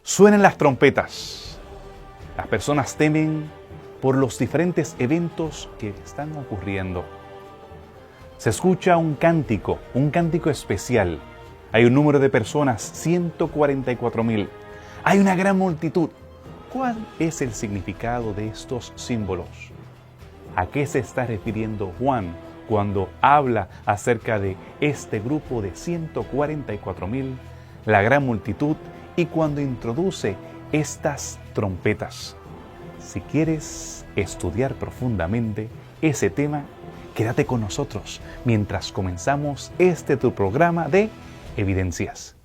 Suenan las trompetas. Las personas temen por los diferentes eventos que están ocurriendo. Se escucha un cántico especial. Hay un número de personas, 144,000. Hay una gran multitud. ¿Cuál es el significado de estos símbolos? ¿A qué se está refiriendo Juan cuando habla acerca de este grupo de 144,000, la gran multitud, y cuando introduce estas trompetas? Si quieres estudiar profundamente ese tema, quédate con nosotros mientras comenzamos tu programa de Evidencias.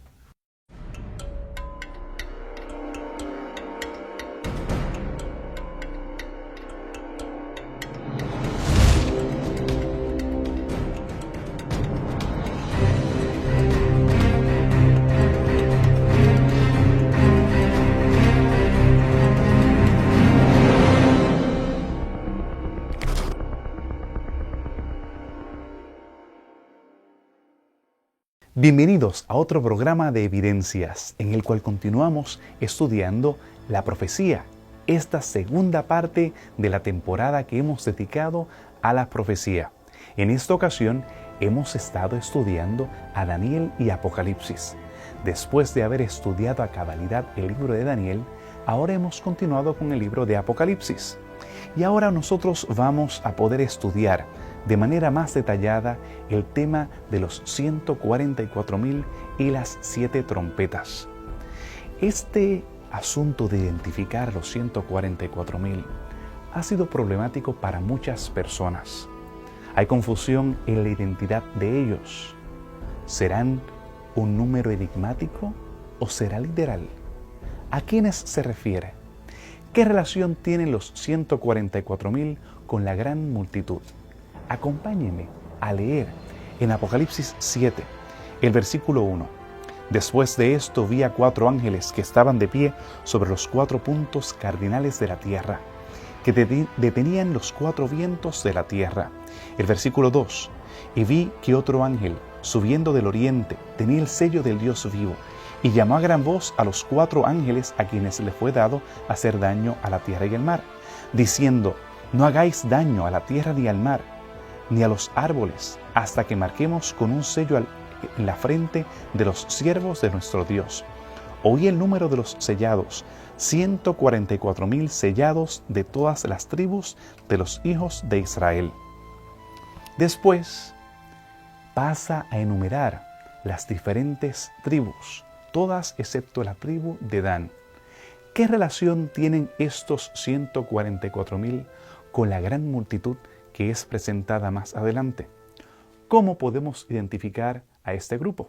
Bienvenidos a otro programa de Evidencias, en el cual continuamos estudiando la profecía, esta segunda parte de la temporada que hemos dedicado a la profecía. En esta ocasión hemos estado estudiando a Daniel y Apocalipsis. Después de haber estudiado a cabalidad el libro de Daniel, ahora hemos continuado con el libro de Apocalipsis. Y ahora nosotros vamos a poder estudiar de manera más detallada el tema de los 144,000 y las 7 trompetas. Este asunto de identificar los 144,000 ha sido problemático para muchas personas. Hay confusión en la identidad de ellos. ¿Serán un número enigmático o será literal? ¿A quiénes se refiere? ¿Qué relación tienen los 144,000 con la gran multitud? Acompáñenme a leer en Apocalipsis 7, el versículo 1. Después de esto vi a 4 ángeles que estaban de pie sobre los 4 puntos cardinales de la tierra, que detenían los 4 vientos de la tierra. El versículo 2. Y vi que otro ángel, subiendo del oriente, tenía el sello del Dios vivo, y llamó a gran voz a los 4 ángeles a quienes le fue dado hacer daño a la tierra y al mar, diciendo: no hagáis daño a la tierra ni al mar, ni a los árboles, hasta que marquemos con un sello en la frente de los siervos de nuestro Dios. Oí el número de los sellados, 144,000 sellados de todas las tribus de los hijos de Israel. Después pasa a enumerar las diferentes tribus, todas excepto la tribu de Dan. ¿Qué relación tienen estos 144,000 con la gran multitud que es presentada más adelante? ¿Cómo podemos identificar a este grupo?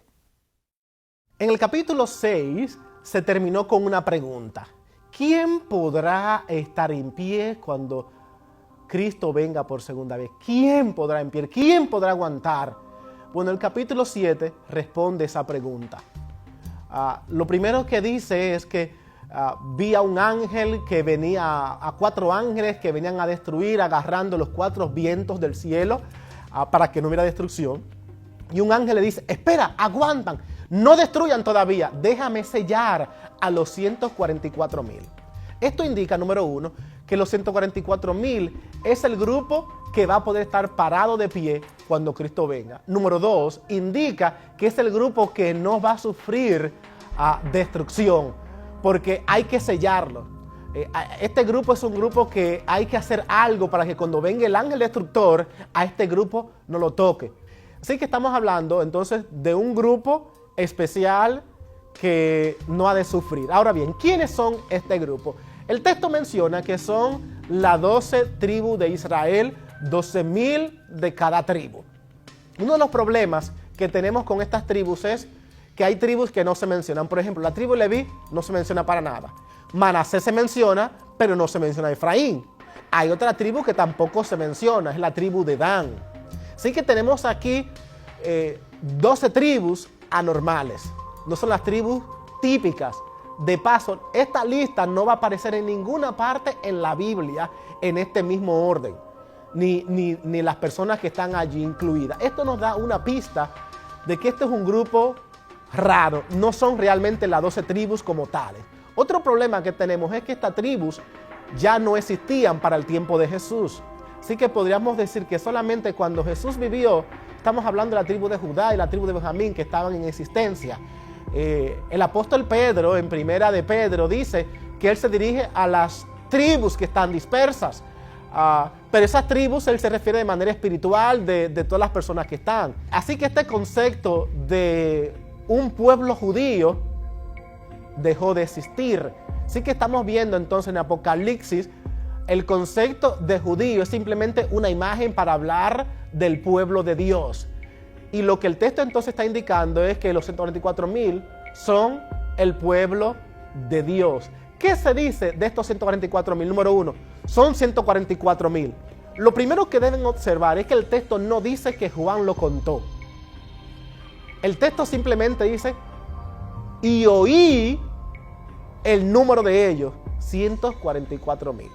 En el capítulo 6 se terminó con una pregunta. ¿Quién podrá estar en pie cuando Cristo venga por segunda vez? ¿Quién podrá en pie? ¿Quién podrá aguantar? Bueno, el capítulo 7 responde esa pregunta. Lo primero que dice es que vi a un ángel que venía, a 4 ángeles que venían a destruir, agarrando los 4 vientos del cielo para que no hubiera destrucción. Y un ángel le dice: espera, aguantan, no destruyan todavía, déjame sellar a los 144,000. Esto indica, número 1, que los 144,000 es el grupo que va a poder estar parado de pie cuando Cristo venga. Número 2, indica que es el grupo que no va a sufrir destrucción, porque hay que sellarlo. Este grupo es un grupo que hay que hacer algo para que cuando venga el ángel destructor, a este grupo no lo toque. Así que estamos hablando entonces de un grupo especial que no ha de sufrir. Ahora bien, ¿quiénes son este grupo? El texto menciona que son las 12 tribus de Israel, 12,000 de cada tribu. Uno de los problemas que tenemos con estas tribus es que hay tribus que no se mencionan. Por ejemplo, la tribu de Leví no se menciona para nada. Manasés se menciona, pero no se menciona Efraín. Hay otra tribu que tampoco se menciona, es la tribu de Dan. Así que tenemos aquí 12 tribus anormales. No son las tribus típicas. De paso, esta lista no va a aparecer en ninguna parte en la Biblia en este mismo orden. Ni las personas que están allí incluidas. Esto nos da una pista de que este es un grupo raro. No son realmente las 12 tribus como tales. Otro problema que tenemos es que estas tribus ya no existían para el tiempo de Jesús. Así que podríamos decir que solamente cuando Jesús vivió, estamos hablando de la tribu de Judá y la tribu de Benjamín que estaban en existencia. El apóstol Pedro, en Primera de Pedro, dice que él se dirige a las tribus que están dispersas. Pero esas tribus él se refiere de manera espiritual de todas las personas que están. Así que este concepto de un pueblo judío dejó de existir. Así que estamos viendo entonces en Apocalipsis el concepto de judío es simplemente una imagen para hablar del pueblo de Dios. Y lo que el texto entonces está indicando es que los 144,000 son el pueblo de Dios. ¿Qué se dice de estos 144,000? Número uno, son 144,000. Lo primero que deben observar es que el texto no dice que Juan lo contó. El texto simplemente dice, y oí el número de ellos, 144,000.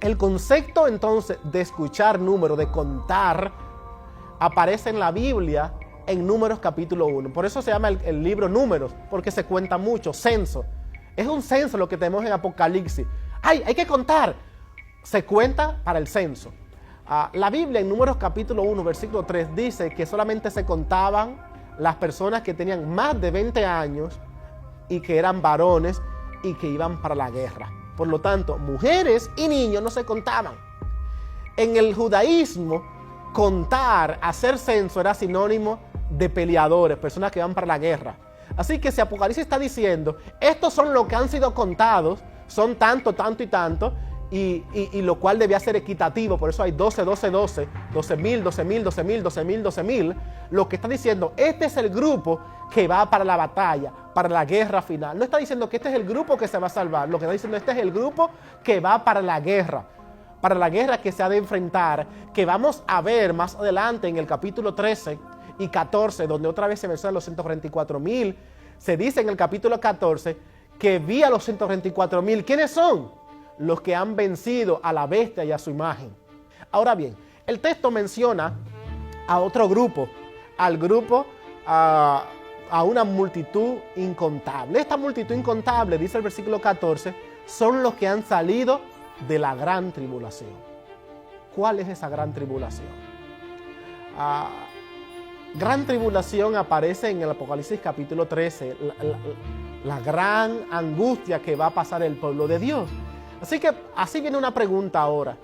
El concepto entonces de escuchar número, de contar, aparece en la Biblia en Números capítulo 1. Por eso se llama el libro Números, porque se cuenta mucho, censo. Es un censo lo que tenemos en Apocalipsis. ¡Ay, hay que contar! Se cuenta para el censo. La Biblia en Números capítulo 1, versículo 3 dice que solamente se contaban las personas que tenían más de 20 años y que eran varones y que iban para la guerra. Por lo tanto, mujeres y niños no se contaban. En el judaísmo, contar, hacer censo era sinónimo de peleadores, personas que van para la guerra. Así que si Apocalipsis está diciendo, estos son los que han sido contados, son tanto, tanto y tanto, y lo cual debía ser equitativo, por eso hay 12, 12, 12, 12,000, 12,000, 12,000, 12,000, 12,000. Lo que está diciendo, este es el grupo que va para la batalla, para la guerra final. No está diciendo que este es el grupo que se va a salvar, lo que está diciendo, este es el grupo que va para la guerra que se ha de enfrentar, que vamos a ver más adelante en el capítulo 13 y 14, donde otra vez se mencionan los 144,000. Se dice en el capítulo 14 que vi a los 144,000. ¿Quiénes son? Los que han vencido a la bestia y a su imagen. Ahora bien, el texto menciona a otro grupo, al grupo, a una multitud incontable. Esta multitud incontable, dice el versículo 14, son los que han salido de la gran tribulación. ¿Cuál es esa gran tribulación? Gran tribulación aparece en el Apocalipsis capítulo 13, la gran angustia que va a pasar el pueblo de Dios. Así que así viene una pregunta ahora.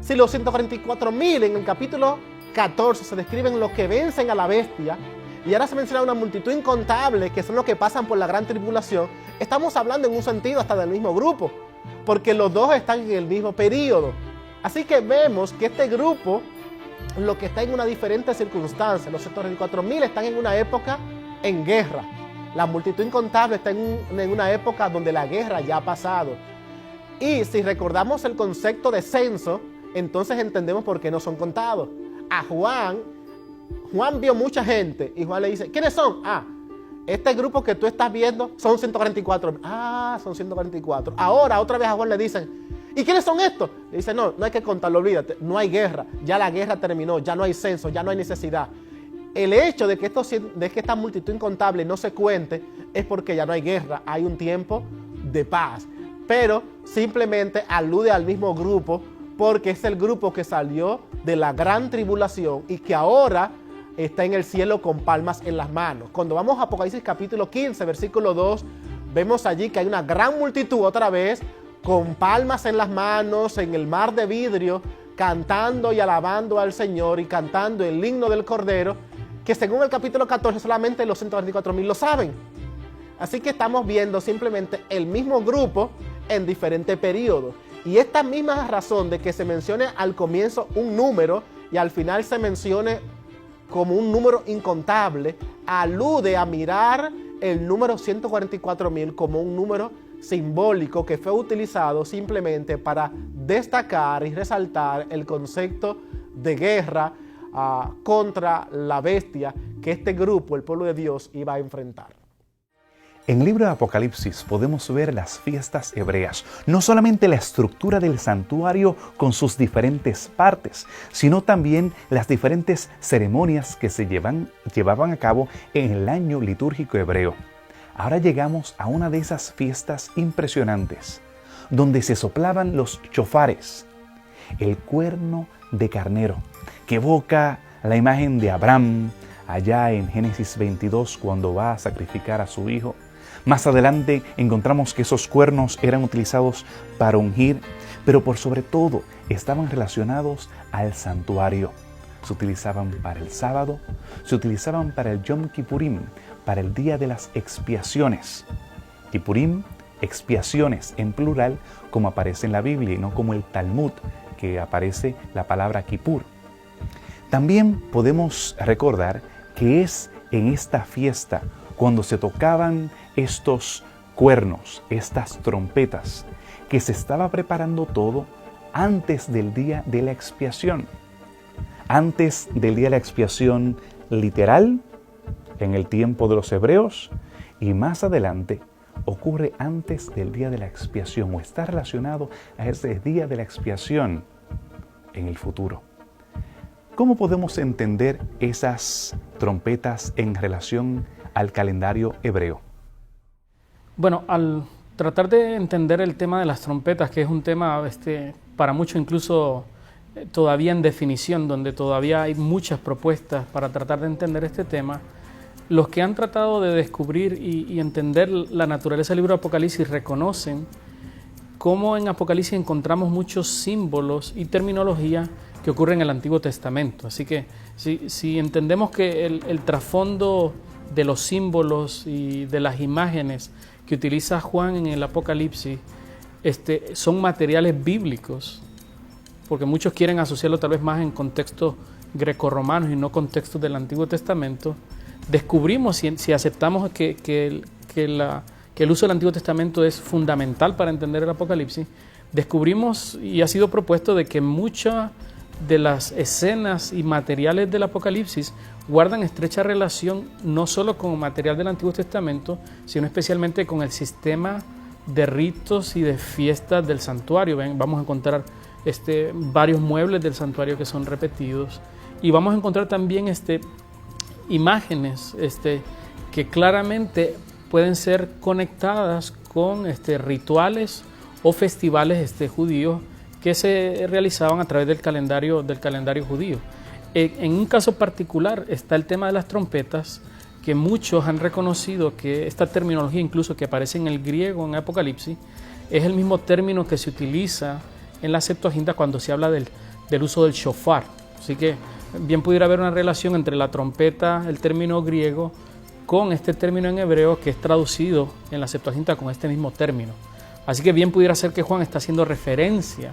Si los 144,000 en el capítulo 14 se describen los que vencen a la bestia, y ahora se menciona una multitud incontable que son los que pasan por la gran tribulación, estamos hablando en un sentido hasta del mismo grupo, porque los dos están en el mismo periodo. Así que vemos que este grupo, lo que está en una diferente circunstancia, los 144,000 están en una época en guerra. La multitud incontable está en una época donde la guerra ya ha pasado. Y si recordamos el concepto de censo, entonces entendemos por qué no son contados. A Juan vio mucha gente y Juan le dice, ¿quiénes son? Este grupo que tú estás viendo son 144. Son 144. Ahora otra vez a Juan le dicen, ¿y quiénes son estos? Le dice, no hay que contarlo, olvídate, no hay guerra, ya la guerra terminó, ya no hay censo, ya no hay necesidad. El hecho de que esta multitud incontable no se cuente es porque ya no hay guerra, hay un tiempo de paz. Pero simplemente alude al mismo grupo porque es el grupo que salió de la gran tribulación y que ahora está en el cielo con palmas en las manos. Cuando vamos a Apocalipsis capítulo 15, versículo 2, vemos allí que hay una gran multitud otra vez con palmas en las manos, en el mar de vidrio, cantando y alabando al Señor y cantando el himno del Cordero, que según el capítulo 14 solamente los 144,000 lo saben. Así que estamos viendo simplemente el mismo grupo en diferentes periodos. Y esta misma razón de que se mencione al comienzo un número y al final se mencione como un número incontable, alude a mirar el número 144,000 como un número simbólico que fue utilizado simplemente para destacar y resaltar el concepto de guerra contra la bestia que este grupo, el pueblo de Dios, iba a enfrentar. En el libro de Apocalipsis podemos ver las fiestas hebreas, no solamente la estructura del santuario con sus diferentes partes, sino también las diferentes ceremonias que se llevaban a cabo en el año litúrgico hebreo. Ahora llegamos a una de esas fiestas impresionantes, donde se soplaban los chofares, el cuerno de carnero, que evoca la imagen de Abraham allá en Génesis 22 cuando va a sacrificar a su hijo. Más adelante encontramos que esos cuernos eran utilizados para ungir, pero por sobre todo estaban relacionados al santuario. Se utilizaban para el sábado, se utilizaban para el Yom Kippurim, para el día de las expiaciones. Kippurim, expiaciones en plural, como aparece en la Biblia y no como el Talmud, que aparece la palabra Kippur. También podemos recordar que es en esta fiesta cuando se tocaban estos cuernos, estas trompetas, que se estaba preparando todo antes del día de la expiación. Antes del día de la expiación literal, en el tiempo de los hebreos, y más adelante ocurre antes del día de la expiación o está relacionado a ese día de la expiación en el futuro. ¿Cómo podemos entender esas trompetas en relación al calendario hebreo? Bueno, al tratar de entender el tema de las trompetas, que es un tema para muchos incluso todavía en definición, donde todavía hay muchas propuestas para tratar de entender este tema, los que han tratado de descubrir y entender la naturaleza del libro de Apocalipsis reconocen cómo en Apocalipsis encontramos muchos símbolos y terminología que ocurren en el Antiguo Testamento. Así que si entendemos que el trasfondo de los símbolos y de las imágenes que utiliza Juan en el Apocalipsis son materiales bíblicos, porque muchos quieren asociarlo tal vez más en contextos grecorromanos y no contextos del Antiguo Testamento, descubrimos, si aceptamos que el uso del Antiguo Testamento es fundamental para entender el Apocalipsis, descubrimos y ha sido propuesto de que muchas de las escenas y materiales del Apocalipsis guardan estrecha relación no solo con material del Antiguo Testamento, sino especialmente con el sistema de ritos y de fiestas del santuario. Vamos a encontrar varios muebles del santuario que son repetidos y vamos a encontrar también imágenes que claramente pueden ser conectadas con rituales o festivales judíos que se realizaban a través del calendario judío. En un caso particular está el tema de las trompetas, que muchos han reconocido que esta terminología, incluso que aparece en el griego en Apocalipsis, es el mismo término que se utiliza en la Septuaginta cuando se habla del uso del shofar. Así que bien pudiera haber una relación entre la trompeta, el término griego, con este término en hebreo que es traducido en la Septuaginta con este mismo término. Así que bien pudiera ser que Juan está haciendo referencia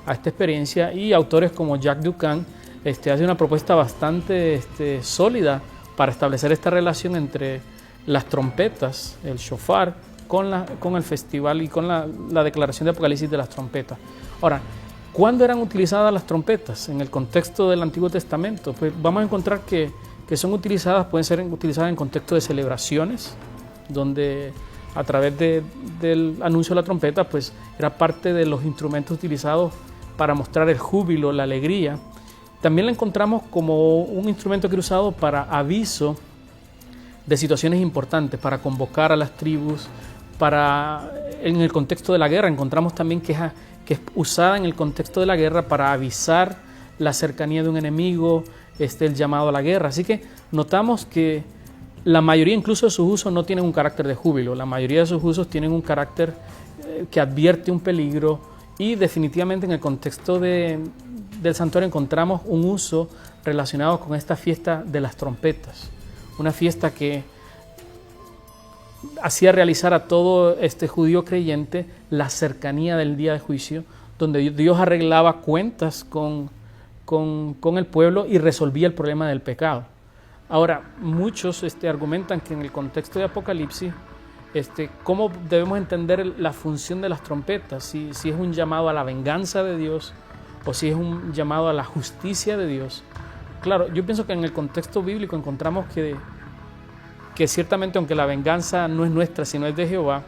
a esta experiencia y autores como Jacques Ducan hace una propuesta bastante sólida para establecer esta relación entre las trompetas, el shofar, con el festival y con la declaración de Apocalipsis de las trompetas. Ahora, ¿cuándo eran utilizadas las trompetas en el contexto del Antiguo Testamento? Pues vamos a encontrar que pueden ser utilizadas en contexto de celebraciones, donde a través del anuncio de la trompeta, pues era parte de los instrumentos utilizados para mostrar el júbilo, la alegría. También la encontramos como un instrumento que era usado para aviso de situaciones importantes, para convocar a las tribus, en el contexto de la guerra. Encontramos también que es usada en el contexto de la guerra para avisar la cercanía de un enemigo, el llamado a la guerra. Así que notamos que la mayoría incluso de sus usos no tienen un carácter de júbilo, la mayoría de sus usos tienen un carácter que advierte un peligro y definitivamente en el contexto del santuario encontramos un uso relacionado con esta fiesta de las trompetas, una fiesta que hacía realizar a todo judío creyente la cercanía del día de juicio, donde Dios arreglaba cuentas con el pueblo y resolvía el problema del pecado. Ahora, muchos argumentan que en el contexto de Apocalipsis, ¿cómo debemos entender la función de las trompetas? Si es un llamado a la venganza de Dios o si es un llamado a la justicia de Dios. Claro, yo pienso que en el contexto bíblico encontramos que ciertamente, aunque la venganza no es nuestra, sino es de Jehová,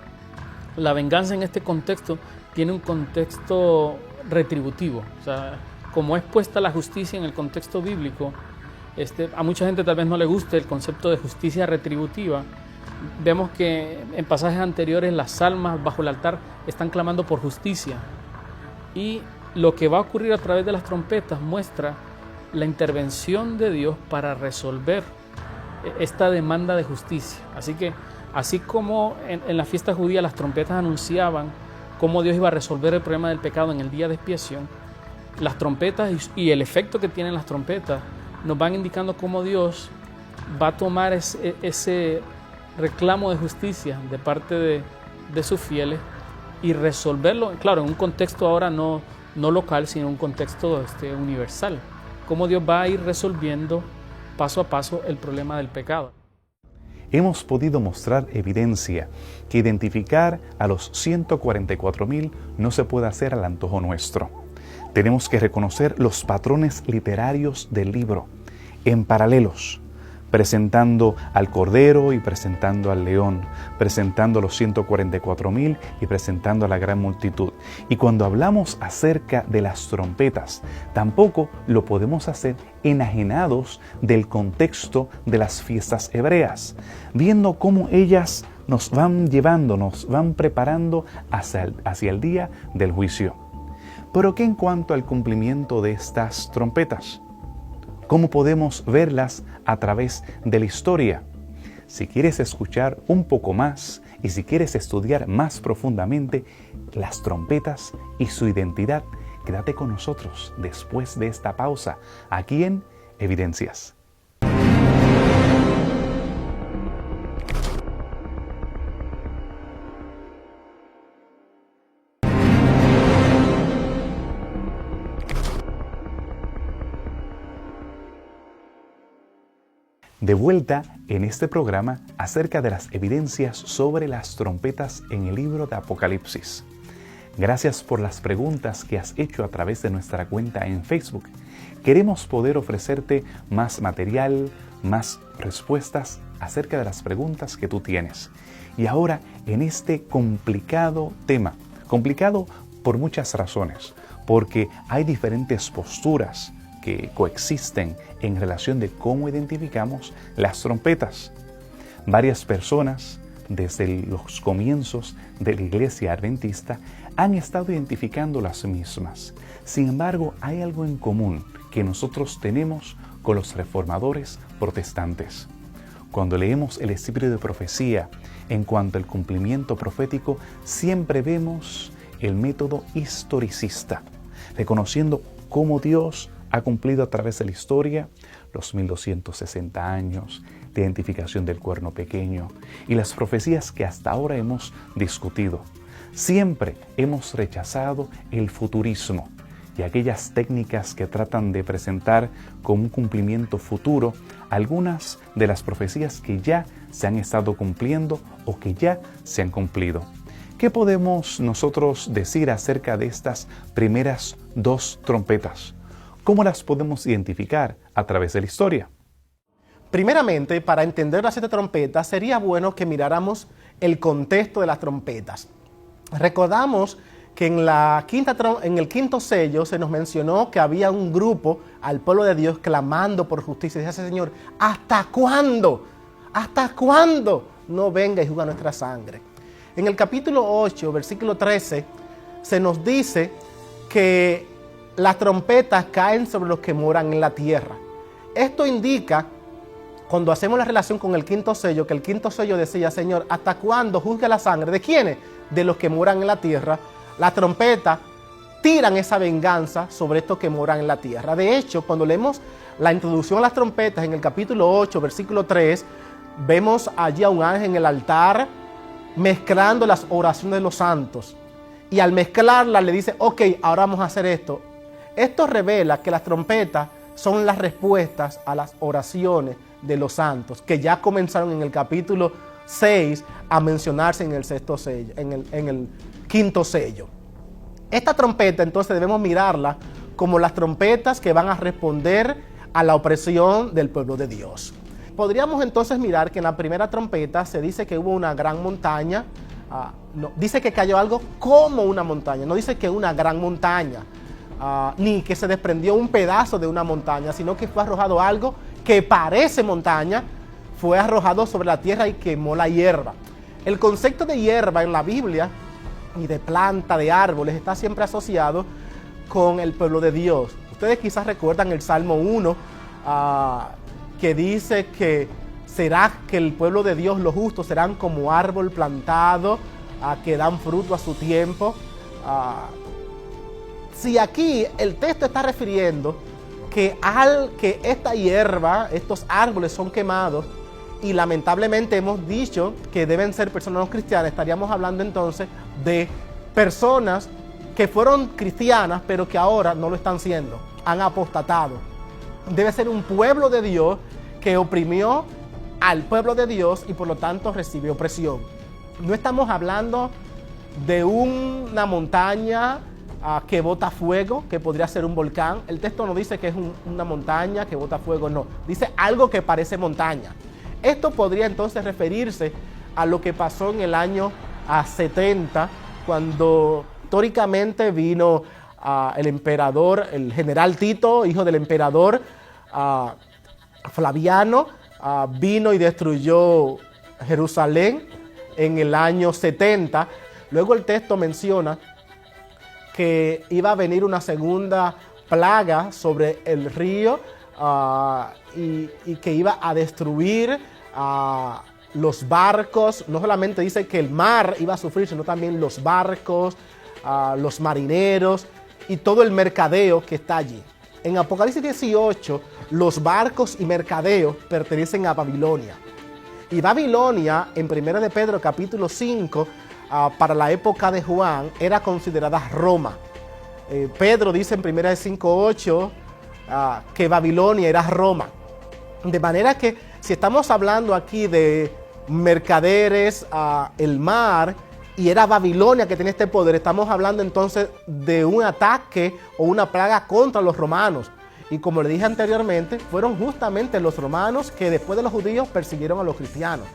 la venganza en este contexto tiene un contexto retributivo. O sea, como es puesta la justicia en el contexto bíblico, a mucha gente tal vez no le guste el concepto de justicia retributiva, Vemos que en pasajes anteriores las almas bajo el altar están clamando por justicia. Y lo que va a ocurrir a través de las trompetas muestra la intervención de Dios para resolver esta demanda de justicia. Así que, así como en la fiesta judía las trompetas anunciaban cómo Dios iba a resolver el problema del pecado en el día de expiación, las trompetas y el efecto que tienen las trompetas nos van indicando cómo Dios va a tomar ese reclamo de justicia de parte de sus fieles y resolverlo, claro, en un contexto ahora no local, sino en un contexto universal. Cómo Dios va a ir resolviendo paso a paso el problema del pecado. Hemos podido mostrar evidencia que identificar a los 144,000 no se puede hacer al antojo nuestro. Tenemos que reconocer los patrones literarios del libro, en paralelos, presentando al Cordero y presentando al León, presentando a los 144,000 y presentando a la gran multitud. Y cuando hablamos acerca de las trompetas, tampoco lo podemos hacer enajenados del contexto de las fiestas hebreas, viendo cómo ellas nos van llevando, nos van preparando hacia el día del juicio. Pero ¿qué en cuanto al cumplimiento de estas trompetas? ¿Cómo podemos verlas a través de la historia? Si quieres escuchar un poco más y si quieres estudiar más profundamente las trompetas y su identidad, quédate con nosotros después de esta pausa aquí en Evidencias. De vuelta en este programa acerca de las evidencias sobre las trompetas en el libro de Apocalipsis. Gracias por las preguntas que has hecho a través de nuestra cuenta en Facebook. Queremos poder ofrecerte más material, más respuestas acerca de las preguntas que tú tienes. Y ahora en este complicado tema, complicado por muchas razones, porque hay diferentes posturas que coexisten en relación de cómo identificamos las trompetas. Varias personas, desde los comienzos de la Iglesia Adventista, han estado identificando las mismas. Sin embargo, hay algo en común que nosotros tenemos con los reformadores protestantes. Cuando leemos el Espíritu de Profecía en cuanto al cumplimiento profético, siempre vemos el método historicista, reconociendo cómo Dios ha cumplido a través de la historia los 1260 años de identificación del cuerno pequeño y las profecías que hasta ahora hemos discutido. Siempre hemos rechazado el futurismo y aquellas técnicas que tratan de presentar como un cumplimiento futuro algunas de las profecías que ya se han estado cumpliendo o que ya se han cumplido. ¿Qué podemos nosotros decir acerca de estas primeras dos trompetas? ¿Cómo las podemos identificar a través de la historia? Primeramente, para entender las 7 trompetas, sería bueno que miráramos el contexto de las trompetas. Recordamos que en el quinto sello se nos mencionó que había un grupo al pueblo de Dios clamando por justicia. Dice, Señor, ¿hasta cuándo? ¿Hasta cuándo no venga y juzga nuestra sangre? En el capítulo 8, versículo 13, se nos dice que las trompetas caen sobre los que moran en la tierra. Esto indica, cuando hacemos la relación con el quinto sello, que el quinto sello decía, Señor, ¿hasta cuándo juzga la sangre? ¿De quiénes? De los que moran en la tierra. Las trompetas tiran esa venganza sobre estos que moran en la tierra. De hecho, cuando leemos la introducción a las trompetas en el capítulo 8, versículo 3, vemos allí a un ángel en el altar mezclando las oraciones de los santos. Y al mezclarlas le dice, ok, ahora vamos a hacer esto. Esto revela que las trompetas son las respuestas a las oraciones de los santos, que ya comenzaron en el capítulo 6 a mencionarse en el sexto sello, en el quinto sello. Esta trompeta entonces debemos mirarla como las trompetas que van a responder a la opresión del pueblo de Dios. Podríamos entonces mirar que en la primera trompeta se dice que hubo una gran montaña, no, dice que cayó algo como una montaña, no dice que una gran montaña, ni que se desprendió un pedazo de una montaña, sino que fue arrojado algo que parece montaña, fue arrojado sobre la tierra y quemó la hierba. El concepto de hierba en la Biblia y de planta, de árboles, está siempre asociado con el pueblo de Dios. Ustedes quizás recuerdan el Salmo 1, que dice que será que el pueblo de Dios, los justos, serán como árbol plantado, que dan fruto a su tiempo. Si aquí el texto está refiriendo que esta hierba, estos árboles son quemados, y lamentablemente hemos dicho que deben ser personas no cristianas, estaríamos hablando entonces de personas que fueron cristianas, pero que ahora no lo están siendo, han apostatado. Debe ser un pueblo de Dios que oprimió al pueblo de Dios y por lo tanto recibió opresión. No estamos hablando de una montaña que bota fuego, que podría ser un volcán. El texto no dice que es una montaña que bota fuego, no. Dice algo que parece montaña. Esto podría entonces referirse a lo que pasó en el año 70, cuando históricamente vino el emperador, el general Tito, hijo del emperador Flaviano, vino y destruyó Jerusalén en el año 70. Luego el texto menciona que iba a venir una segunda plaga sobre el río y que iba a destruir los barcos. No solamente dice que el mar iba a sufrir, sino también los barcos, los marineros y todo el mercadeo que está allí. En Apocalipsis 18, los barcos y mercadeos pertenecen a Babilonia. Y Babilonia, en 1 de Pedro capítulo 5, para la época de Juan, era considerada Roma. Pedro dice en 1 de 5:8 que Babilonia era Roma. De manera que si estamos hablando aquí de mercaderes, el mar, y era Babilonia que tenía este poder, estamos hablando entonces de un ataque o una plaga contra los romanos. Y como le dije anteriormente, fueron justamente los romanos que después de los judíos persiguieron a los cristianos.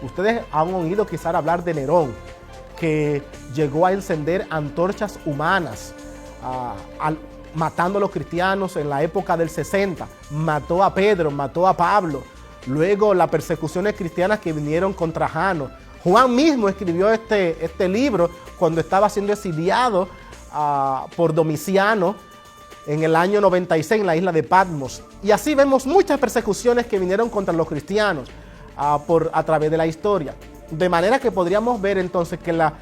Ustedes han oído quizás hablar de Nerón, que llegó a encender antorchas humanas, matando a los cristianos en la época del 60. Mató a Pedro, mató a Pablo. Luego las persecuciones cristianas que vinieron contra Trajano. Juan mismo escribió este libro cuando estaba siendo exiliado por Domiciano en el año 96 en la isla de Patmos. Y así vemos muchas persecuciones que vinieron contra los cristianos a través de la historia. De manera que podríamos ver entonces que la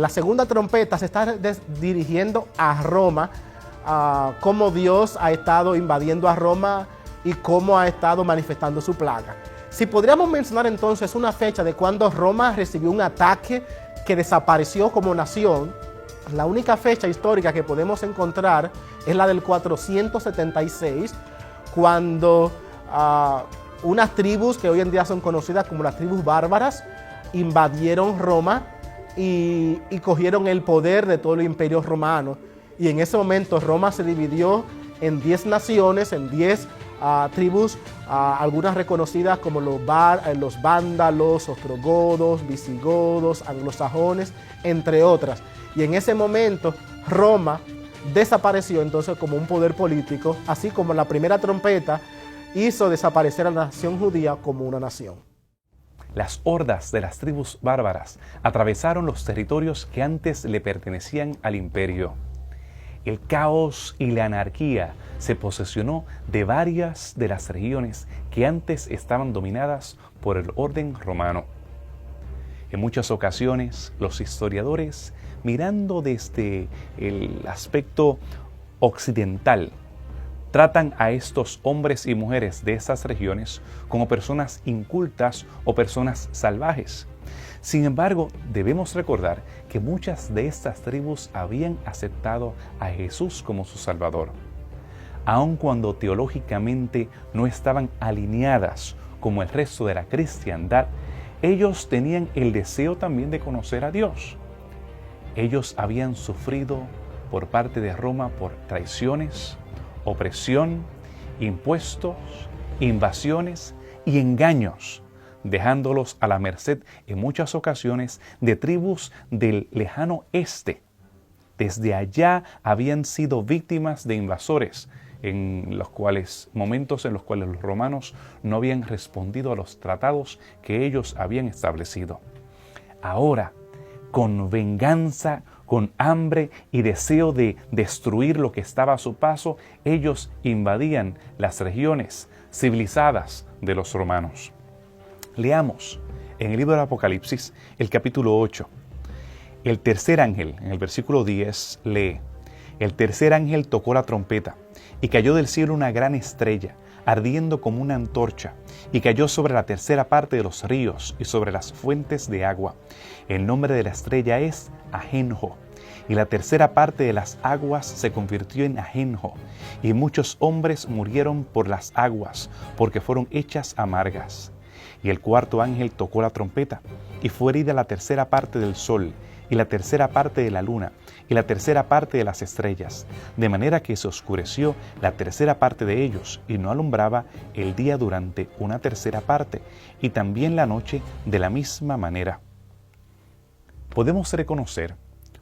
segunda trompeta se está dirigiendo a Roma, cómo Dios ha estado invadiendo a Roma y cómo ha estado manifestando su plaga. Si podríamos mencionar entonces una fecha de cuando Roma recibió un ataque que desapareció como nación, la única fecha histórica que podemos encontrar es la del 476, cuando unas tribus que hoy en día son conocidas como las tribus bárbaras invadieron Roma y cogieron el poder de todo el imperio romano. Y en ese momento Roma se dividió en 10 naciones, en 10 tribus, algunas reconocidas como los vándalos, ostrogodos, visigodos, anglosajones, entre otras. Y en ese momento Roma desapareció entonces como un poder político, así como la primera trompeta hizo desaparecer a la nación judía como una nación. Las hordas de las tribus bárbaras atravesaron los territorios que antes le pertenecían al imperio. El caos y la anarquía se posesionó de varias de las regiones que antes estaban dominadas por el orden romano. En muchas ocasiones, los historiadores, mirando desde el aspecto occidental, tratan a estos hombres y mujeres de esas regiones como personas incultas o personas salvajes. Sin embargo, debemos recordar que muchas de estas tribus habían aceptado a Jesús como su Salvador. Aun cuando teológicamente no estaban alineadas como el resto de la cristiandad, ellos tenían el deseo también de conocer a Dios. Ellos habían sufrido por parte de Roma por traiciones, opresión, impuestos, invasiones y engaños, dejándolos a la merced en muchas ocasiones de tribus del lejano este. Desde allá habían sido víctimas de invasores momentos en los cuales los romanos no habían respondido a los tratados que ellos habían establecido. Ahora, con venganza, con hambre y deseo de destruir lo que estaba a su paso, ellos invadían las regiones civilizadas de los romanos. Leamos en el libro del Apocalipsis el capítulo 8. El tercer ángel, en el versículo 10, lee: el tercer ángel tocó la trompeta, y cayó del cielo una gran estrella, ardiendo como una antorcha, y cayó sobre la tercera parte de los ríos y sobre las fuentes de agua. El nombre de la estrella es Ajenjo, y la tercera parte de las aguas se convirtió en ajenjo, y muchos hombres murieron por las aguas, porque fueron hechas amargas. Y el cuarto ángel tocó la trompeta, y fue herida la tercera parte del sol, y la tercera parte de la luna, y la tercera parte de las estrellas, de manera que se oscureció la tercera parte de ellos, y no alumbraba el día durante una tercera parte, y también la noche de la misma manera. Podemos reconocer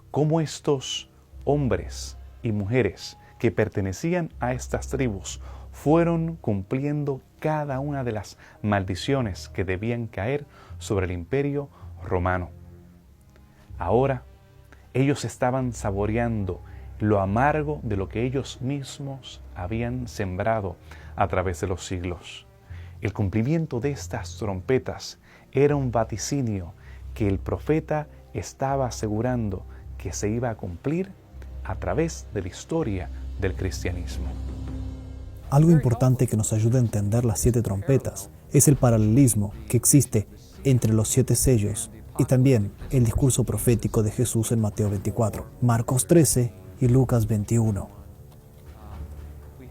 cómo estos hombres y mujeres que pertenecían a estas tribus fueron cumpliendo cada una de las maldiciones que debían caer sobre el imperio romano. Ahora, ellos estaban saboreando lo amargo de lo que ellos mismos habían sembrado a través de los siglos. El cumplimiento de estas trompetas era un vaticinio que el profeta estaba asegurando que se iba a cumplir a través de la historia del cristianismo. Algo importante que nos ayuda a entender las 7 trompetas es el paralelismo que existe entre los 7 sellos y también el discurso profético de Jesús en Mateo 24, Marcos 13 y Lucas 21.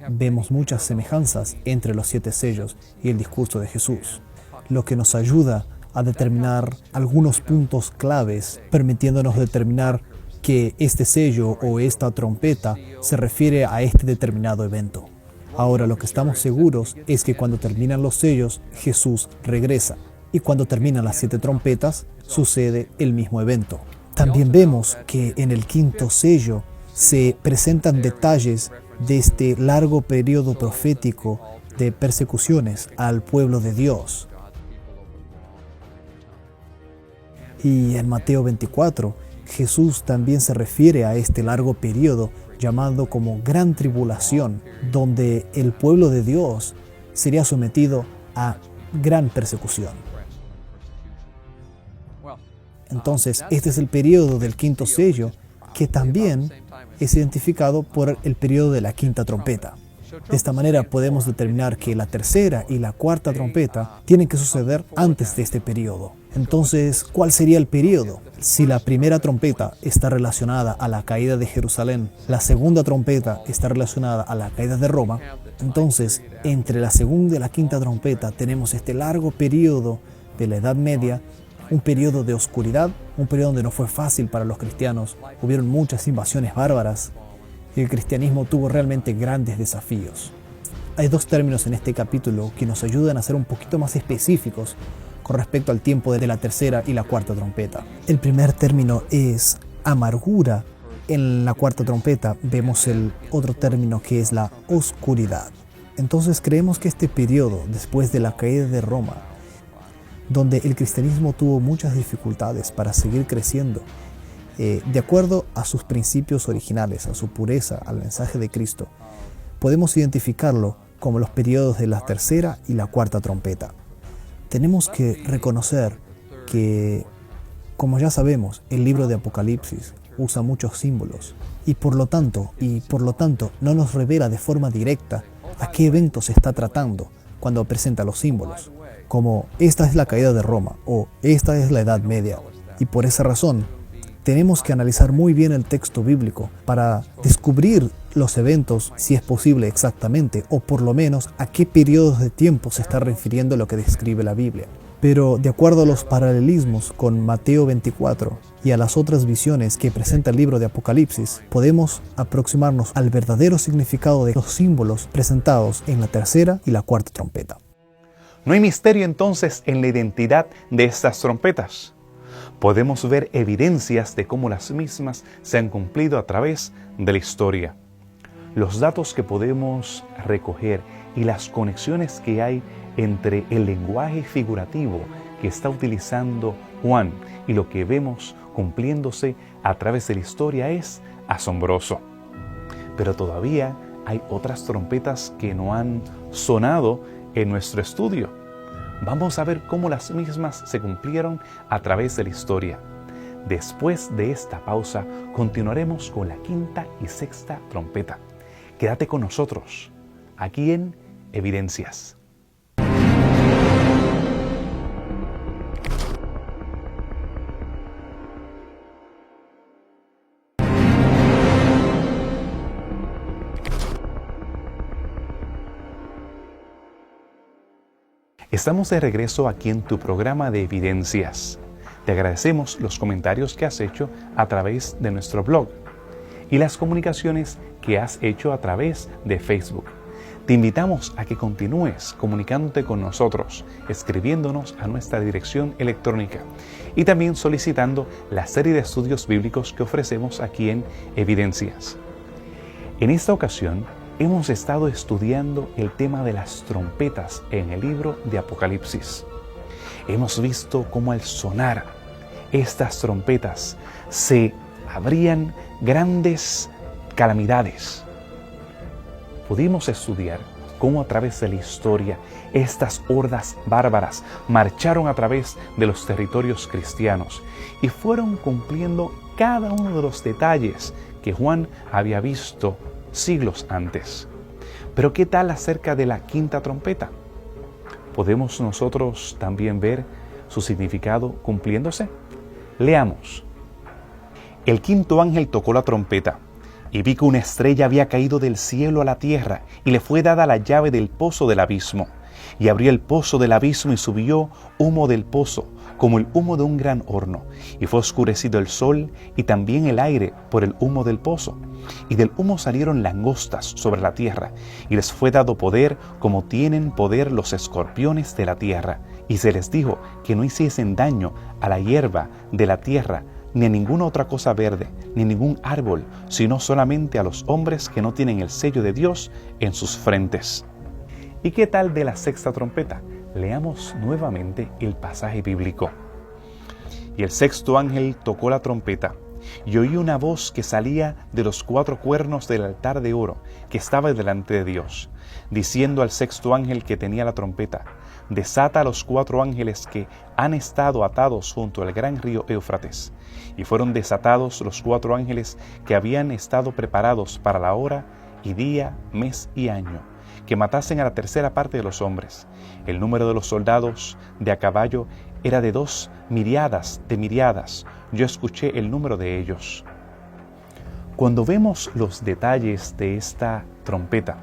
Vemos muchas semejanzas entre los 7 sellos y el discurso de Jesús, lo que nos ayuda a determinar algunos puntos claves, permitiéndonos determinar que este sello o esta trompeta se refiere a este determinado evento. Ahora, lo que estamos seguros es que cuando terminan los sellos, Jesús regresa. Y cuando terminan las 7 trompetas, sucede el mismo evento. También vemos que en el quinto sello se presentan detalles de este largo periodo profético de persecuciones al pueblo de Dios. Y en Mateo 24, Jesús también se refiere a este largo periodo llamado como gran tribulación, donde el pueblo de Dios sería sometido a gran persecución. Entonces, este es el periodo del quinto sello, que también es identificado por el periodo de la quinta trompeta. De esta manera podemos determinar que la tercera y la cuarta trompeta tienen que suceder antes de este periodo. Entonces, ¿cuál sería el periodo? Si la primera trompeta está relacionada a la caída de Jerusalén, la segunda trompeta está relacionada a la caída de Roma, entonces entre la segunda y la quinta trompeta tenemos este largo periodo de la Edad Media, un periodo de oscuridad, un periodo donde no fue fácil para los cristianos, hubieron muchas invasiones bárbaras y el cristianismo tuvo realmente grandes desafíos. Hay 2 términos en este capítulo que nos ayudan a ser un poquito más específicos con respecto al tiempo de la tercera y la cuarta trompeta. El primer término es amargura. En la cuarta trompeta vemos el otro término que es la oscuridad. Entonces creemos que este periodo, después de la caída de Roma, donde el cristianismo tuvo muchas dificultades para seguir creciendo, de acuerdo a sus principios originales, a su pureza, al mensaje de Cristo, podemos identificarlo como los periodos de la tercera y la cuarta trompeta. Tenemos que reconocer que, como ya sabemos, el libro de Apocalipsis usa muchos símbolos y por lo tanto no nos revela de forma directa a qué evento se está tratando cuando presenta los símbolos, como esta es la caída de Roma o esta es la Edad Media. Y por esa razón tenemos que analizar muy bien el texto bíblico para descubrir los eventos, si es posible exactamente, o por lo menos a qué periodos de tiempo se está refiriendo lo que describe la Biblia. Pero de acuerdo a los paralelismos con Mateo 24 y a las otras visiones que presenta el libro de Apocalipsis, podemos aproximarnos al verdadero significado de los símbolos presentados en la tercera y la cuarta trompeta. No hay misterio entonces en la identidad de estas trompetas. Podemos ver evidencias de cómo las mismas se han cumplido a través de la historia. los datos que podemos recoger y las conexiones que hay entre el lenguaje figurativo que está utilizando Juan y lo que vemos cumpliéndose a través de la historia es asombroso. Pero todavía hay otras trompetas que no han sonado en nuestro estudio. Vamos a ver cómo las mismas se cumplieron a través de la historia. Después de esta pausa, continuaremos con la quinta y sexta trompeta. Quédate con nosotros, aquí en Evidencias. Estamos de regreso aquí en tu programa de Evidencias. Te agradecemos los comentarios que has hecho a través de nuestro blog y las comunicaciones que has hecho a través de Facebook. Te invitamos a que continúes comunicándote con nosotros, escribiéndonos a nuestra dirección electrónica y también solicitando la serie de estudios bíblicos que ofrecemos aquí en Evidencias. En esta ocasión, hemos estado estudiando el tema de las trompetas en el libro de Apocalipsis. Hemos visto cómo al sonar estas trompetas se abrían grandes calamidades. Pudimos estudiar cómo a través de la historia estas hordas bárbaras marcharon a través de los territorios cristianos y fueron cumpliendo cada uno de los detalles que Juan había visto siglos antes. Pero ¿qué tal acerca de la quinta trompeta? ¿Podemos nosotros también ver su significado cumpliéndose? Leamos. El quinto ángel tocó la trompeta, y vi que una estrella había caído del cielo a la tierra, y le fue dada la llave del pozo del abismo. Y abrió el pozo del abismo y subió humo del pozo, como el humo de un gran horno, y fue oscurecido el sol y también el aire por el humo del pozo. Y del humo salieron langostas sobre la tierra, y les fue dado poder como tienen poder los escorpiones de la tierra. Y se les dijo que no hiciesen daño a la hierba de la tierra, ni a ninguna otra cosa verde, ni a ningún árbol, sino solamente a los hombres que no tienen el sello de Dios en sus frentes. ¿Y qué tal de la sexta trompeta? Leamos nuevamente el pasaje bíblico. Y el sexto ángel tocó la trompeta, y oí una voz que salía de los 4 cuernos del altar de oro que estaba delante de Dios, diciendo al sexto ángel que tenía la trompeta: desata a los 4 ángeles que han estado atados junto al gran río Éufrates. Y fueron desatados los 4 ángeles que habían estado preparados para la hora y día, mes y año, que matasen a la tercera parte de los hombres. El número de los soldados de a caballo era de 2 miriadas de miriadas. Yo escuché el número de ellos. Cuando vemos los detalles de esta trompeta,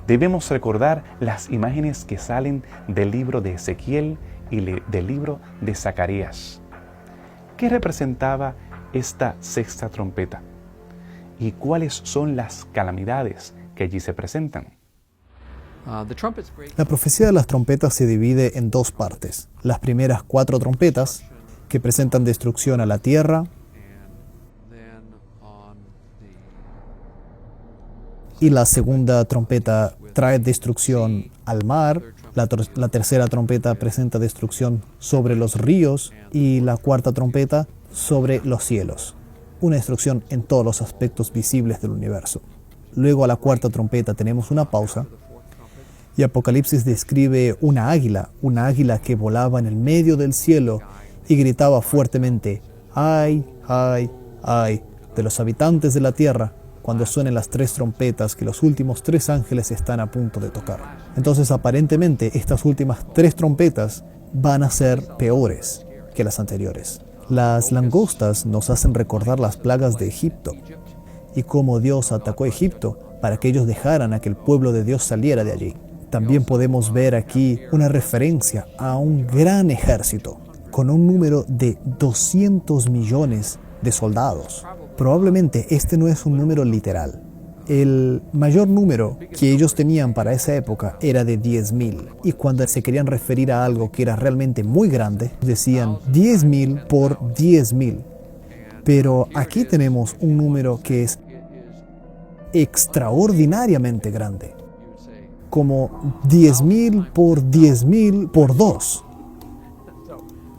debemos recordar las imágenes que salen del libro de Ezequiel y del libro de Zacarías. ¿Qué representaba esta sexta trompeta? ¿Y cuáles son las calamidades que allí se presentan? La profecía de las trompetas se divide en 2 partes. Las primeras 4 trompetas, que presentan destrucción a la tierra, y la segunda trompeta trae destrucción al mar. La tercera trompeta presenta destrucción sobre los ríos y la cuarta trompeta sobre los cielos. Una destrucción en todos los aspectos visibles del universo. Luego a la cuarta trompeta tenemos una pausa y Apocalipsis describe una águila que volaba en el medio del cielo y gritaba fuertemente: ¡ay, ay, ay!, de los habitantes de la tierra, cuando suenen las 3 trompetas que los últimos 3 ángeles están a punto de tocar. Entonces, aparentemente, estas últimas 3 trompetas van a ser peores que las anteriores. Las langostas nos hacen recordar las plagas de Egipto y cómo Dios atacó a Egipto para que ellos dejaran a que el pueblo de Dios saliera de allí. También podemos ver aquí una referencia a un gran ejército con un número de 200 millones de soldados. Probablemente este no es un número literal. El mayor número que ellos tenían para esa época era de 10,000. Y cuando se querían referir a algo que era realmente muy grande, decían 10,000 por 10,000. Pero aquí tenemos un número que es extraordinariamente grande, como 10.000 por 10.000 por 2.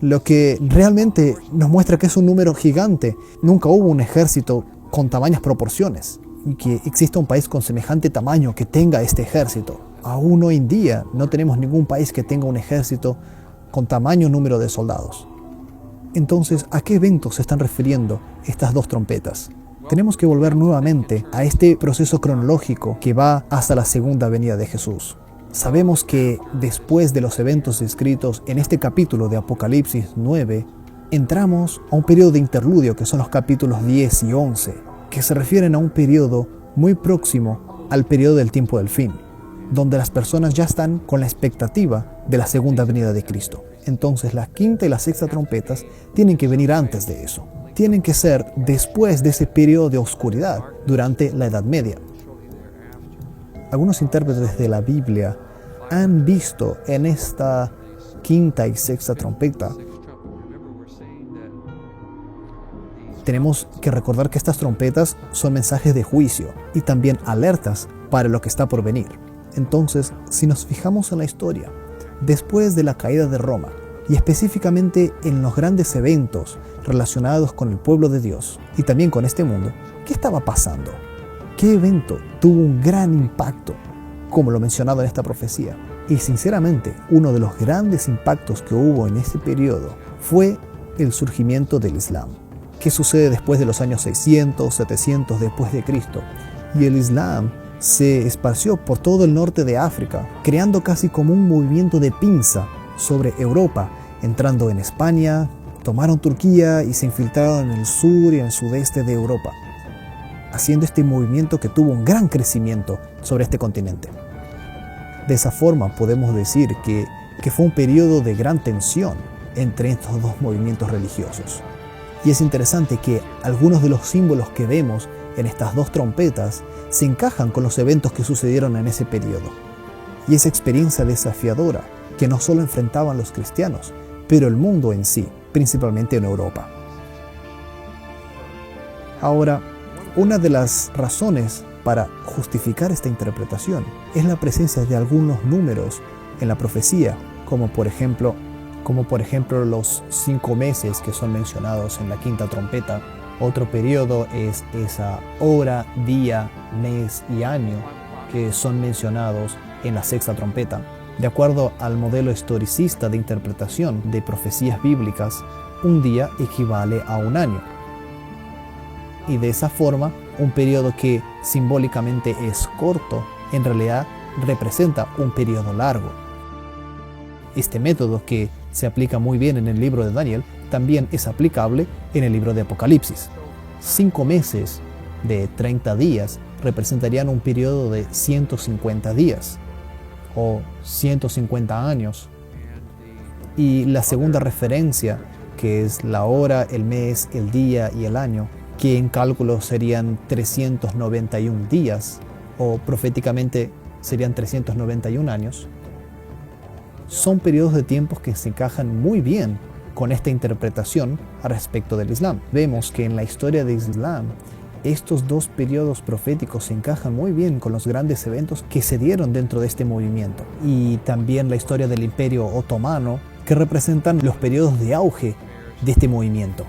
Lo que realmente nos muestra que es un número gigante. Nunca hubo un ejército con tamañas proporciones y que exista un país con semejante tamaño que tenga este ejército. Aún hoy en día no tenemos ningún país que tenga un ejército con tamaño número de soldados. Entonces, ¿a qué eventos se están refiriendo estas dos trompetas? Tenemos que volver nuevamente a este proceso cronológico que va hasta la segunda venida de Jesús. Sabemos que después de los eventos descritos en este capítulo de Apocalipsis 9, entramos a un periodo de interludio que son los capítulos 10 y 11, que se refieren a un periodo muy próximo al periodo del tiempo del fin, donde las personas ya están con la expectativa de la segunda venida de Cristo. Entonces la quinta y la sexta trompetas tienen que venir antes de eso. Tienen que ser después de ese periodo de oscuridad durante la Edad Media. Algunos intérpretes de la Biblia han visto en esta quinta y sexta trompeta. Tenemos que recordar que estas trompetas son mensajes de juicio y también alertas para lo que está por venir. Entonces, si nos fijamos en la historia, después de la caída de Roma, y específicamente en los grandes eventos relacionados con el pueblo de Dios y también con este mundo, ¿qué estaba pasando? ¿Qué evento tuvo un gran impacto, como lo mencionado en esta profecía? Y sinceramente, uno de los grandes impactos que hubo en ese periodo fue el surgimiento del Islam, que sucede después de los años 600, 700 después de Cristo. Y el Islam se esparció por todo el norte de África, creando casi como un movimiento de pinza sobre Europa, entrando en España, tomaron Turquía y se infiltraron en el sur y en el sudeste de Europa, haciendo este movimiento que tuvo un gran crecimiento sobre este continente. De esa forma podemos decir que fue un periodo de gran tensión entre estos dos movimientos religiosos. Y es interesante que algunos de los símbolos que vemos en estas dos trompetas se encajan con los eventos que sucedieron en ese periodo. Y esa experiencia desafiadora que no solo enfrentaban los cristianos, pero el mundo en sí, principalmente en Europa. Ahora, una de las razones para justificar esta interpretación es la presencia de algunos números en la profecía, como por ejemplo los 5 meses que son mencionados en la quinta trompeta. Otro periodo es esa hora, día, mes y año que son mencionados en la sexta trompeta. De acuerdo al modelo historicista de interpretación de profecías bíblicas, un día equivale a un año. Y de esa forma, un periodo que simbólicamente es corto, en realidad representa un periodo largo. Este método, que se aplica muy bien en el libro de Daniel, también es aplicable en el libro de Apocalipsis. 5 meses de 30 días representarían un periodo de 150 días o 150 años. Y la segunda referencia, que es la hora, el mes, el día y el año, que en cálculo serían 391 días o proféticamente serían 391 años, son periodos de tiempos que se encajan muy bien con esta interpretación al respecto del Islam. Vemos que en la historia del Islam estos dos periodos proféticos se encajan muy bien con los grandes eventos que se dieron dentro de este movimiento, y también la historia del Imperio Otomano, que representan los periodos de auge de este movimiento.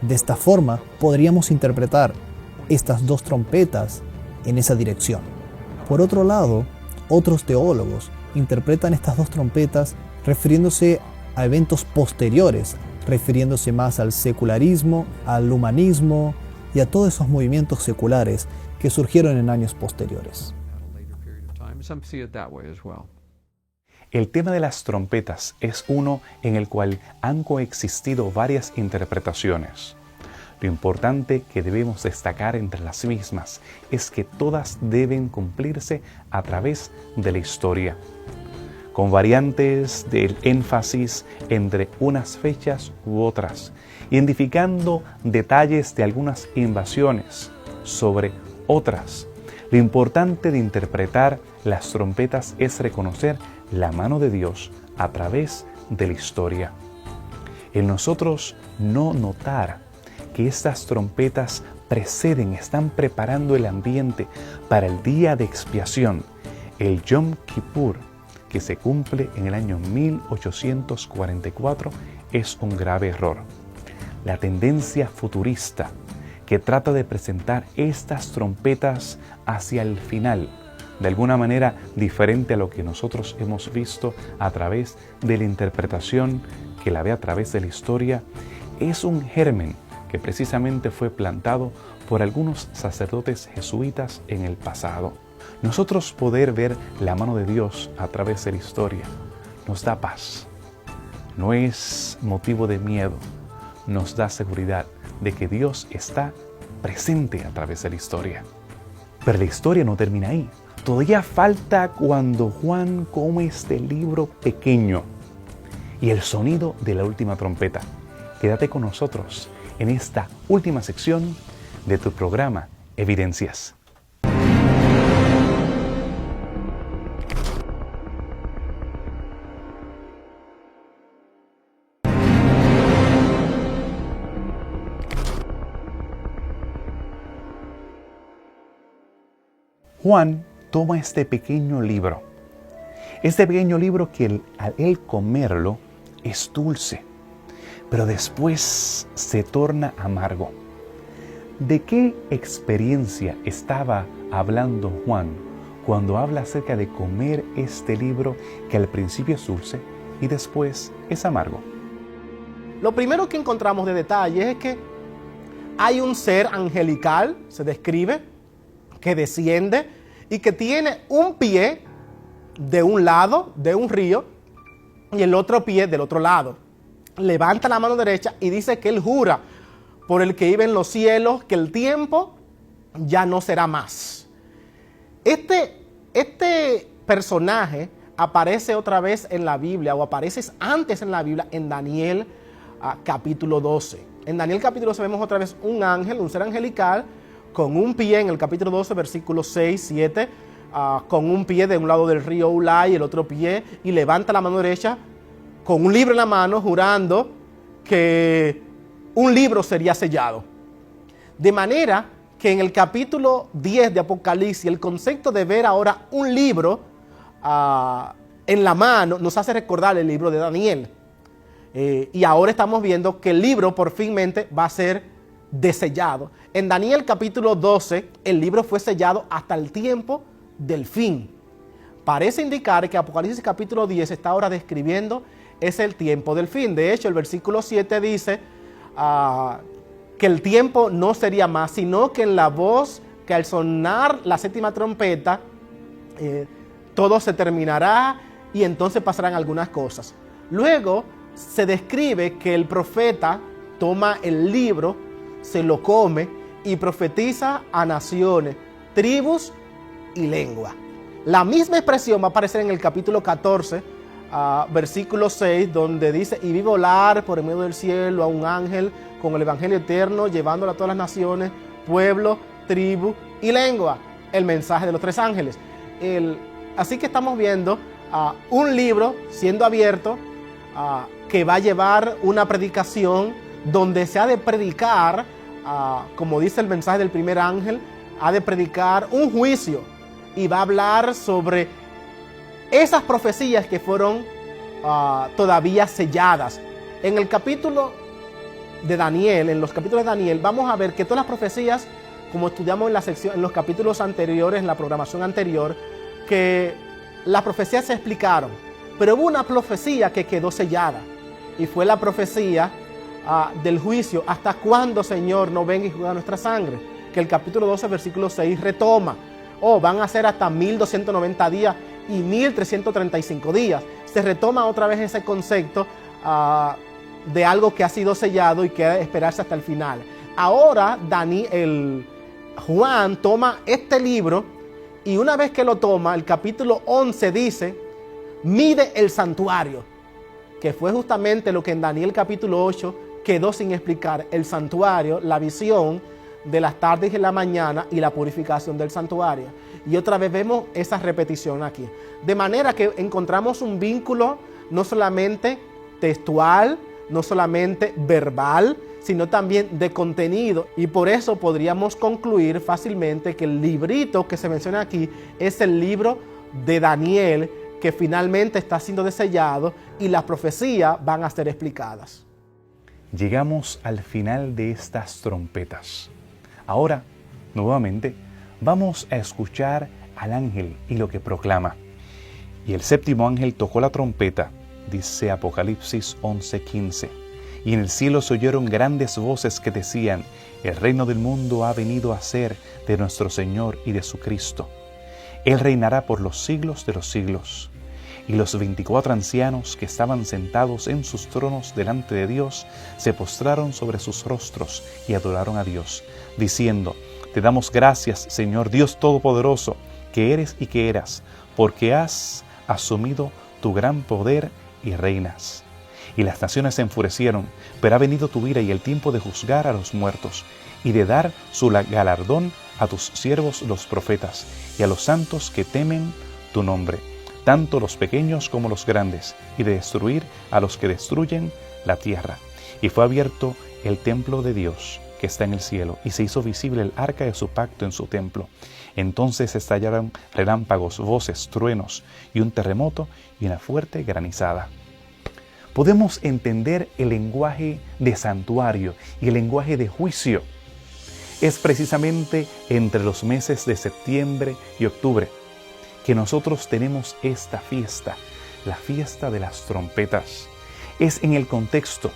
De esta forma podríamos interpretar estas dos trompetas en esa dirección. Por otro lado, otros teólogos interpretan estas dos trompetas refiriéndose a eventos posteriores, refiriéndose más al secularismo, al humanismo y a todos esos movimientos seculares que surgieron en años posteriores. El tema de las trompetas es uno en el cual han coexistido varias interpretaciones. Lo importante que debemos destacar entre las mismas es que todas deben cumplirse a través de la historia, con variantes del énfasis entre unas fechas u otras, identificando detalles de algunas invasiones sobre otras. Lo importante de interpretar las trompetas es reconocer la mano de Dios a través de la historia. En nosotros no notar que estas trompetas preceden, están preparando el ambiente para el día de expiación, el Yom Kippur, que se cumple en el año 1844, es un grave error. La tendencia futurista que trata de presentar estas trompetas hacia el final, de alguna manera diferente a lo que nosotros hemos visto a través de la interpretación que la ve a través de la historia, es un germen que precisamente fue plantado por algunos sacerdotes jesuitas en el pasado. Nosotros poder ver la mano de Dios a través de la historia nos da paz, no es motivo de miedo, nos da seguridad de que Dios está presente a través de la historia. Pero la historia no termina ahí. Todavía falta cuando Juan come este libro pequeño y el sonido de la última trompeta. Quédate con nosotros en esta última sección de tu programa Evidencias. Juan toma este pequeño libro que al él comerlo es dulce, pero después se torna amargo. ¿De qué experiencia estaba hablando Juan cuando habla acerca de comer este libro que al principio es dulce y después es amargo? Lo primero que encontramos de detalle es que hay un ser angelical, se describe, que desciende y que tiene un pie de un lado de un río y el otro pie del otro lado. Levanta la mano derecha y dice que él jura por el que vive en los cielos que el tiempo ya no será más. Este personaje aparece otra vez en la Biblia, o aparece antes en la Biblia, en Daniel capítulo 12. En Daniel capítulo 12 vemos otra vez un ángel, un ser angelical, con un pie en el capítulo 12, versículos 6, 7, con un pie de un lado del río Ulai y el otro pie, y levanta la mano derecha con un libro en la mano, jurando que un libro sería sellado. De manera que en el capítulo 10 de Apocalipsis, el concepto de ver ahora un libro en la mano nos hace recordar el libro de Daniel. Y ahora estamos viendo que el libro por finmente va a ser desellado. En Daniel capítulo 12, el libro fue sellado hasta el tiempo del fin. Parece indicar que Apocalipsis capítulo 10 está ahora describiendo es el tiempo del fin. De hecho, el versículo 7 dice que el tiempo no sería más, sino que en la voz, que al sonar la séptima trompeta, todo se terminará y entonces pasarán algunas cosas. Luego se describe que el profeta toma el libro, se lo come y profetiza a naciones, tribus y lengua. La misma expresión va a aparecer en el capítulo 14, versículo 6, donde dice: y vi volar por el medio del cielo a un ángel con el evangelio eterno, llevándolo a todas las naciones, pueblo, tribu y lengua. El mensaje de los tres ángeles. Así que estamos viendo un libro siendo abierto que va a llevar una predicación donde se ha de predicar, como dice el mensaje del primer ángel, ha de predicar un juicio y va a hablar sobre esas profecías que fueron todavía selladas. En el capítulo de Daniel, en los capítulos de Daniel, vamos a ver que todas las profecías, como estudiamos en la sección, en los capítulos anteriores, en la programación anterior, que las profecías se explicaron, pero hubo una profecía que quedó sellada y fue la profecía del juicio. ¿Hasta cuándo, Señor, no venga y juzga nuestra sangre? Que el capítulo 12, versículo 6 retoma. Van a ser hasta 1290 días y 1335 días. Se retoma otra vez ese concepto de algo que ha sido sellado y que ha de esperarse hasta el final. Ahora Juan toma este libro y una vez que lo toma, el capítulo 11 dice: mide el santuario, que fue justamente lo que en Daniel capítulo 8 quedó sin explicar. El santuario, la visión de las tardes y la mañana y la purificación del santuario. Y otra vez vemos esa repetición aquí. De manera que encontramos un vínculo no solamente textual, no solamente verbal, sino también de contenido. Y por eso podríamos concluir fácilmente que el librito que se menciona aquí es el libro de Daniel, que finalmente está siendo sellado y las profecías van a ser explicadas. Llegamos al final de estas trompetas. Ahora, nuevamente, vamos a escuchar al ángel y lo que proclama. Y el séptimo ángel tocó la trompeta, dice Apocalipsis 11:15. Y en el cielo se oyeron grandes voces que decían: el reino del mundo ha venido a ser de nuestro Señor y de su Cristo. Él reinará por los siglos de los siglos. Y los 24 ancianos que estaban sentados en sus tronos delante de Dios se postraron sobre sus rostros y adoraron a Dios, diciendo: te damos gracias, Señor Dios Todopoderoso, que eres y que eras, porque has asumido tu gran poder y reinas. Y las naciones se enfurecieron, pero ha venido tu ira y el tiempo de juzgar a los muertos y de dar su galardón a tus siervos los profetas y a los santos que temen tu nombre, tanto los pequeños como los grandes, y de destruir a los que destruyen la tierra. Y fue abierto el templo de Dios que está en el cielo, y se hizo visible el arca de su pacto en su templo. Entonces estallaron relámpagos, voces, truenos, y un terremoto y una fuerte granizada. Podemos entender el lenguaje de santuario y el lenguaje de juicio. Es precisamente entre los meses de septiembre y octubre que nosotros tenemos esta fiesta, la fiesta de las trompetas. Es en el contexto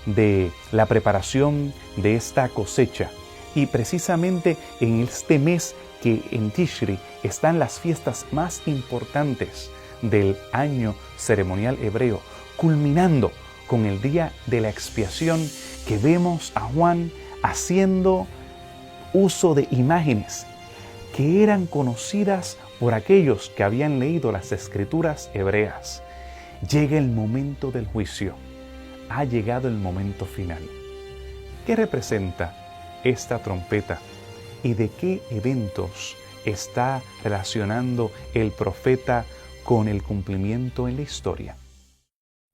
de la preparación de esta cosecha, y precisamente en este mes que en Tishri están las fiestas más importantes del año ceremonial hebreo, culminando con el día de la expiación, que vemos a Juan haciendo uso de imágenes que eran conocidas por aquellos que habían leído las escrituras hebreas. Llega el momento del juicio. Ha llegado el momento final. ¿Qué representa esta trompeta y de qué eventos está relacionando el profeta con el cumplimiento en la historia?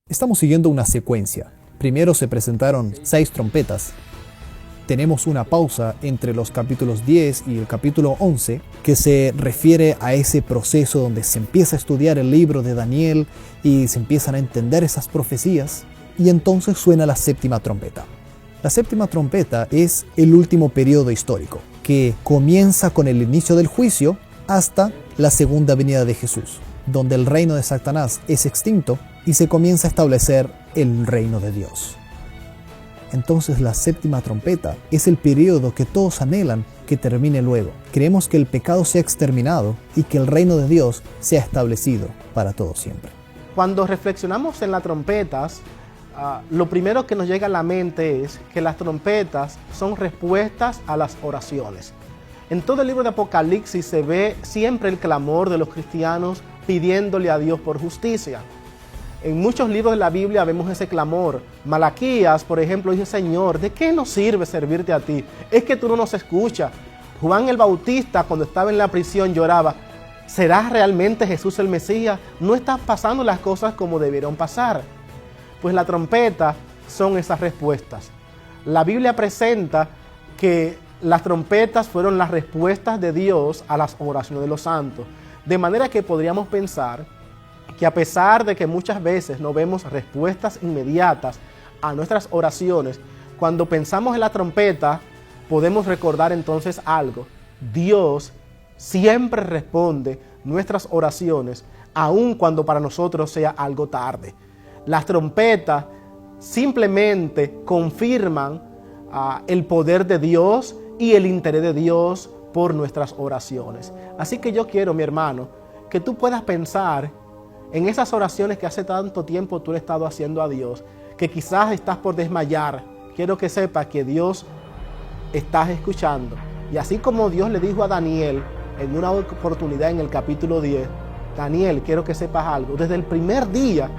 Estamos siguiendo una secuencia. Primero se presentaron 6 trompetas. Tenemos una pausa entre los capítulos 10 y el capítulo 11 que se refiere a ese proceso donde se empieza a estudiar el libro de Daniel y se empiezan a entender esas profecías, y entonces suena la séptima trompeta. La séptima trompeta es el último periodo histórico, que comienza con el inicio del juicio hasta la segunda venida de Jesús, donde el reino de Satanás es extinto y se comienza a establecer el reino de Dios. Entonces la séptima trompeta es el periodo que todos anhelan que termine luego. Creemos que el pecado sea exterminado y que el reino de Dios sea establecido para todo siempre. Cuando reflexionamos en las trompetas, lo primero que nos llega a la mente es que las trompetas son respuestas a las oraciones. En todo el libro de Apocalipsis se ve siempre el clamor de los cristianos pidiéndole a Dios por justicia. En muchos libros de la Biblia vemos ese clamor. Malaquías, por ejemplo, dice: Señor, ¿de qué nos sirve servirte a ti? Es que tú no nos escuchas. Juan el Bautista, cuando estaba en la prisión, lloraba: ¿será realmente Jesús el Mesías? No están pasando las cosas como debieron pasar. Pues la trompeta son esas respuestas. La Biblia presenta que las trompetas fueron las respuestas de Dios a las oraciones de los santos. De manera que podríamos pensar que a pesar de que muchas veces no vemos respuestas inmediatas a nuestras oraciones, cuando pensamos en la trompeta podemos recordar entonces algo: Dios siempre responde nuestras oraciones, aun cuando para nosotros sea algo tarde. Las trompetas simplemente confirman el poder de Dios y el interés de Dios por nuestras oraciones. Así que yo quiero, mi hermano, que tú puedas pensar en esas oraciones que hace tanto tiempo tú le has estado haciendo a Dios, que quizás estás por desmayar. Quiero que sepas que Dios está escuchando. Y así como Dios le dijo a Daniel en una oportunidad en el capítulo 10, Daniel, quiero que sepas algo. Desde el primer día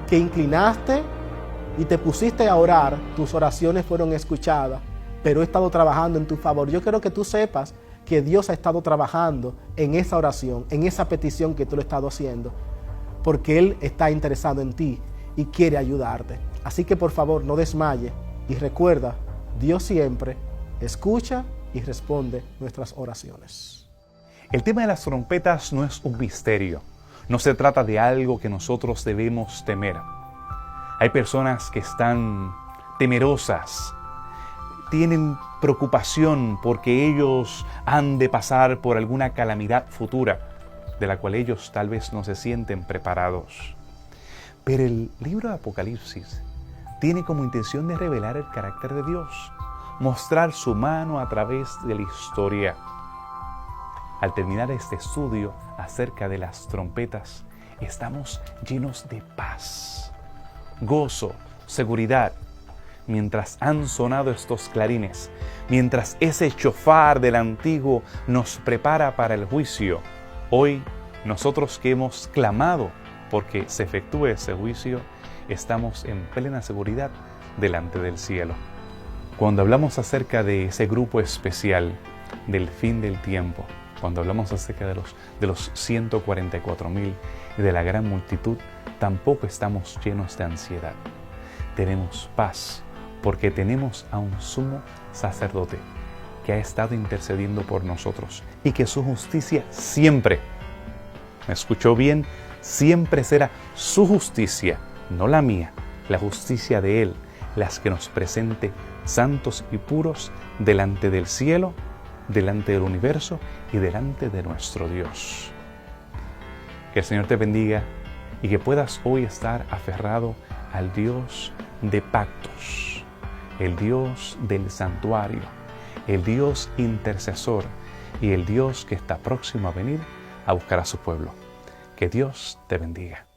que inclinaste y te pusiste a orar, tus oraciones fueron escuchadas, pero he estado trabajando en tu favor. Yo quiero que tú sepas que Dios ha estado trabajando en esa oración, en esa petición que tú le has estado haciendo, porque Él está interesado en ti y quiere ayudarte. Así que por favor no desmayes Y recuerda, Dios siempre escucha y responde nuestras oraciones. El tema de las trompetas no es un misterio. No se trata de algo que nosotros debemos temer. Hay personas que están temerosas, tienen preocupación porque ellos han de pasar por alguna calamidad futura de la cual ellos tal vez no se sienten preparados. Pero el libro de Apocalipsis tiene como intención de revelar el carácter de Dios, mostrar su mano a través de la historia. Al terminar este estudio acerca de las trompetas, estamos llenos de paz, gozo, seguridad. Mientras han sonado estos clarines, mientras ese chofar del antiguo nos prepara para el juicio, hoy nosotros que hemos clamado porque se efectúe ese juicio, estamos en plena seguridad delante del cielo. Cuando hablamos acerca de ese grupo especial del fin del tiempo, cuando hablamos acerca de los 144,000 y de la gran multitud, tampoco estamos llenos de ansiedad. Tenemos paz, porque tenemos a un sumo sacerdote que ha estado intercediendo por nosotros y que su justicia siempre, ¿me escuchó bien? Siempre será su justicia, no la mía, la justicia de Él, las que nos presente santos y puros delante del cielo, delante del universo y delante de nuestro Dios. Que el Señor te bendiga y que puedas hoy estar aferrado al Dios de pactos, el Dios del santuario, el Dios intercesor y el Dios que está próximo a venir a buscar a su pueblo. Que Dios te bendiga.